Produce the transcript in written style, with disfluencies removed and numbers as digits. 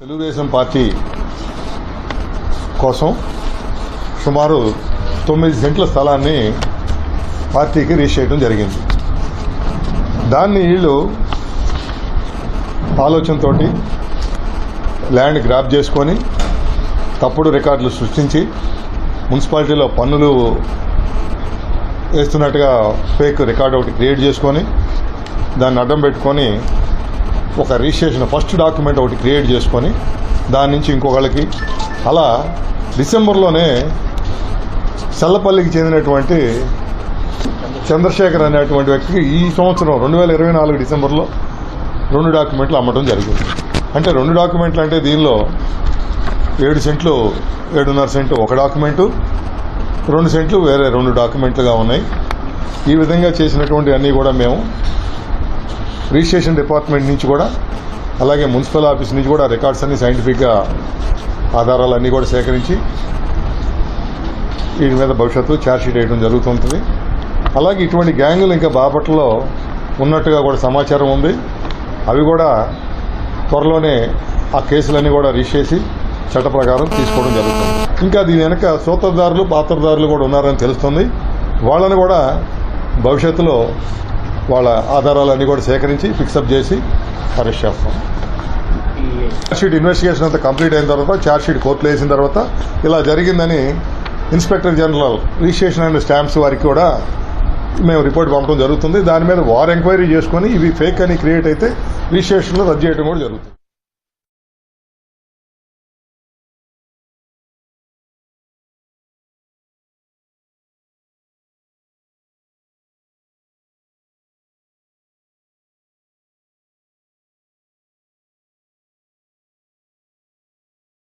Telugu Desam party కోసం సుమారు 9 సెంట్ల స్థలాన్ని పార్టీకి రిజిస్టర్ చేయడం జరిగింది. దాన్ని వీళ్ళు ఆలోచనతో ల్యాండ్ గ్రాప్ చేసుకొని తప్పుడు రికార్డులు సృష్టించి మున్సిపాలిటీలో పన్నులు వేస్తున్నట్టుగా ఫేక్ రికార్డు ఒకటి క్రియేట్ చేసుకొని దాన్ని అడ్డం పెట్టుకొని ఒక రిజిస్ట్రేషన్ ఫస్ట్ డాక్యుమెంట్ ఒకటి క్రియేట్ చేసుకొని దాని నుంచి ఇంకొకళ్ళకి అలా డిసెంబర్లోనే చల్లపల్లికి చెందినటువంటి చంద్రశేఖర్ అనేటువంటి వ్యక్తికి ఈ సంవత్సరం 2024 డిసెంబర్లో 2 డాక్యుమెంట్లు అమ్మడం జరిగింది. అంటే 2 డాక్యుమెంట్లు అంటే దీనిలో 7 సెంట్లు 7.5 సెంట్లు ఒక డాక్యుమెంటు, 2 సెంట్లు వేరే 2 డాక్యుమెంట్లుగా ఉన్నాయి. ఈ విధంగా చేసినటువంటి అన్నీ కూడా మేము రిజిస్ట్రేషన్ డిపార్ట్మెంట్ నుంచి కూడా అలాగే మున్సిపల్ ఆఫీస్ నుంచి కూడా రికార్డ్స్ అన్ని సైంటిఫిక్గా ఆధారాలన్నీ కూడా సేకరించి వీటి మీద భవిష్యత్తులో ఛార్జ్షీట్ వేయడం జరుగుతుంటుంది. అలాగే ఇటువంటి గ్యాంగులు ఇంకా బాపట్లలో ఉన్నట్టుగా కూడా సమాచారం ఉంది. అవి కూడా త్వరలోనే ఆ కేసులన్నీ కూడా రిజిస్టర్ చేసి చట్ట ప్రకారం తీసుకోవడం జరుగుతుంది. ఇంకా దీని వెనక సూత్రధారులు పాత్రధారులు కూడా ఉన్నారని తెలుస్తుంది. వాళ్ళని కూడా భవిష్యత్తులో వాళ్ళ ఆధారాలన్నీ కూడా సేకరించి ఫిక్సప్ చేసి అరెస్ట్ చేస్తాం. ఛార్జ్షీట్ ఇన్వెస్టిగేషన్ అంతా కంప్లీట్ అయిన తర్వాత ఛార్జ్షీట్ కోర్టులో వేసిన తర్వాత ఇలా జరిగిందని inspector general registration and stamps వారికి కూడా మేము రిపోర్ట్ పంపడం జరుగుతుంది. దాని మీద వారు ఎంక్వైరీ చేసుకొని ఇవి ఫేక్ అని క్రియేట్ అయితే రిజిస్ట్రేషన్లో రద్దు చేయడం కూడా జరుగుతుంది.